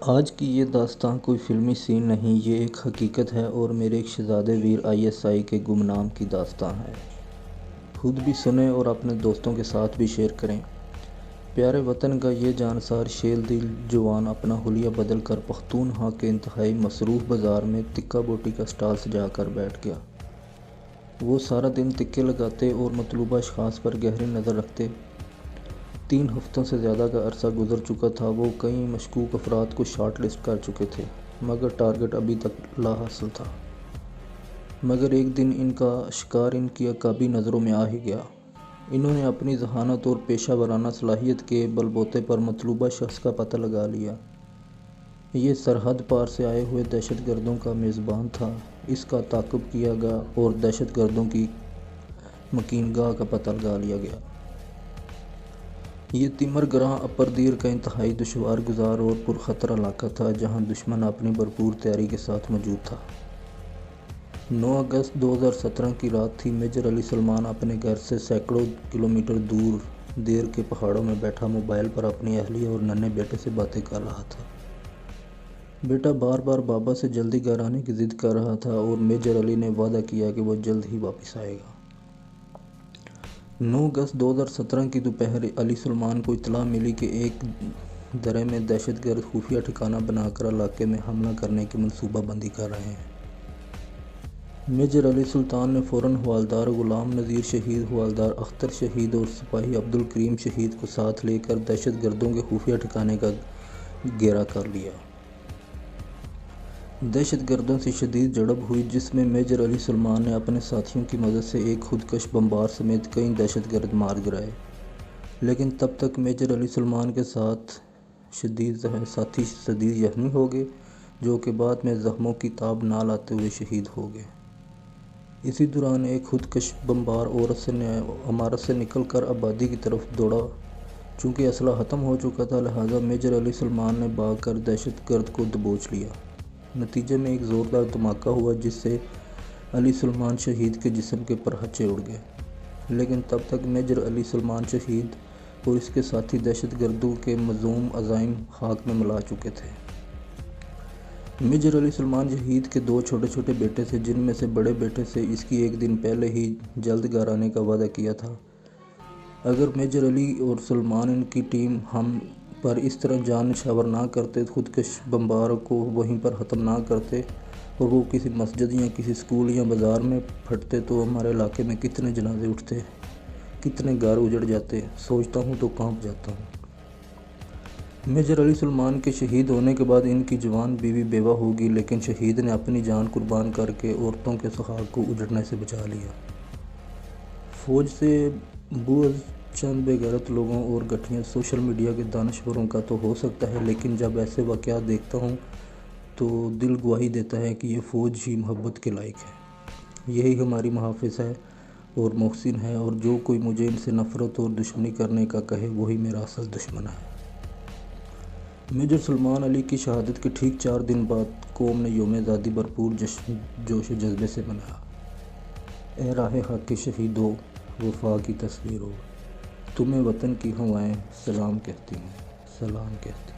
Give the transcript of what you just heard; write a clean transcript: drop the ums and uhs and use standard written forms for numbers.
آج کی یہ داستان کوئی فلمی سین نہیں، یہ ایک حقیقت ہے اور میرے ایک شہزادے ویر ISI کے گمنام کی داستان ہے۔ خود بھی سنیں اور اپنے دوستوں کے ساتھ بھی شیئر کریں۔ پیارے وطن کا یہ جانسار شیل دل جوان اپنا حلیہ بدل کر پختونخوا کے انتہائی مصروف بازار میں تکہ بوٹی کا سٹال سجا کر بیٹھ گیا۔ وہ سارا دن تکے لگاتے اور مطلوبہ اشخاص پر گہری نظر رکھتے۔ 3 ہفتوں سے زیادہ کا عرصہ گزر چکا تھا، وہ کئی مشکوک افراد کو شارٹ لسٹ کر چکے تھے، مگر ٹارگٹ ابھی تک لا حاصل تھا۔ مگر ایک دن ان کا شکار ان کی عقابی نظروں میں آ ہی گیا۔ انہوں نے اپنی ذہانت اور پیشہ ورانہ صلاحیت کے بل بوتے پر مطلوبہ شخص کا پتہ لگا لیا۔ یہ سرحد پار سے آئے ہوئے دہشت گردوں کا میزبان تھا۔ اس کا تعاقب کیا گیا اور دہشت گردوں کی مکین گاہ کا پتہ لگا لیا گیا۔ یہ تیمر گراں اپردیر کا انتہائی دشوار گزار اور پرخطر علاقہ تھا، جہاں دشمن اپنی بھرپور تیاری کے ساتھ موجود تھا۔ 9 اگست 2017 کی رات تھی۔ میجر علی سلمان اپنے گھر سے سینکڑوں کلومیٹر دور دیر کے پہاڑوں میں بیٹھا موبائل پر اپنی اہلیہ اور ننھے بیٹے سے باتیں کر رہا تھا۔ بیٹا بار بار بابا سے جلدی گھر آنے کی ضد کر رہا تھا اور میجر علی نے وعدہ کیا کہ وہ جلد ہی واپس آئے گا۔ 9 اگست 2017 کی دوپہر علی سلمان کو اطلاع ملی کہ ایک درے میں دہشت گرد خفیہ ٹھکانہ بنا کر علاقے میں حملہ کرنے کی منصوبہ بندی کر رہے ہیں۔ میجر علی سلطان نے فوراً حوالدار غلام نذیر شہید، حوالدار اختر شہید اور سپاہی عبدالکریم شہید کو ساتھ لے کر دہشت گردوں کے خفیہ ٹھکانے کا گھیرا کر لیا۔ دہشت گردوں سے شدید جھڑپ ہوئی، جس میں میجر علی سلمان نے اپنے ساتھیوں کی مدد سے ایک خودکش بمبار سمیت کئی دہشت گرد مار گرائے، لیکن تب تک میجر علی سلمان کے ساتھی شدید زخمی ہو گئے، جو کہ بعد میں زخموں کی تاب نہ لاتے ہوئے شہید ہو گئے۔ اسی دوران ایک خودکش بمبار عمارت سے نکل کر آبادی کی طرف دوڑا۔ چونکہ اسلحہ ختم ہو چکا تھا، لہٰذا میجر علی سلمان نے بھاگ کر دہشت گرد کو دبوچ لیا۔ نتیجے میں ایک زوردار دھماکہ ہوا، جس سے علی سلمان شہید کے جسم کے پرہچے اڑ گئے، لیکن تب تک میجر علی سلمان شہید اور اس کے ساتھی دہشت گردوں کے مذموم عزائم خاک میں ملا چکے تھے۔ میجر علی سلمان شہید کے 2 چھوٹے چھوٹے بیٹے تھے، جن میں سے بڑے بیٹے سے اس کی ایک دن پہلے ہی جلد گھر آنے کا وعدہ کیا تھا۔ اگر میجر علی اور سلمان ان کی ٹیم ہم پر اس طرح جان نچھاور نہ کرتے، خودکش بمبار کو وہیں پر ختم نہ کرتے اور وہ کسی مسجد یا کسی اسکول یا بازار میں پھٹتے، تو ہمارے علاقے میں کتنے جنازے اٹھتے، کتنے گھر اجڑ جاتے، سوچتا ہوں تو کانپ جاتا ہوں۔ میجر علی سلمان کے شہید ہونے کے بعد ان کی جوان بیوی بیوہ ہوگی، لیکن شہید نے اپنی جان قربان کر کے عورتوں کے سہاگ کو اجڑنے سے بچا لیا۔ فوج سے بغض چند بے غیرت لوگوں اور گٹھیا سوشل میڈیا کے دانشوروں کا تو ہو سکتا ہے، لیکن جب ایسے واقعات دیکھتا ہوں تو دل گواہی دیتا ہے کہ یہ فوج ہی محبت کے لائق ہے۔ یہی ہماری محافظ ہے اور محسن ہے، اور جو کوئی مجھے ان سے نفرت اور دشمنی کرنے کا کہے، وہی میرا اصل دشمن ہے۔ میجر سلمان علی کی شہادت کے ٹھیک 4 دن بعد قوم نے یوم آزادی بھرپور جوش و جذبے سے منایا۔ اے راہ حق کے شہیدو، وفا کی تصویرو، تمہیں وطن کی ہوائیں سلام کہتی ہیں، سلام کہتی ہیں۔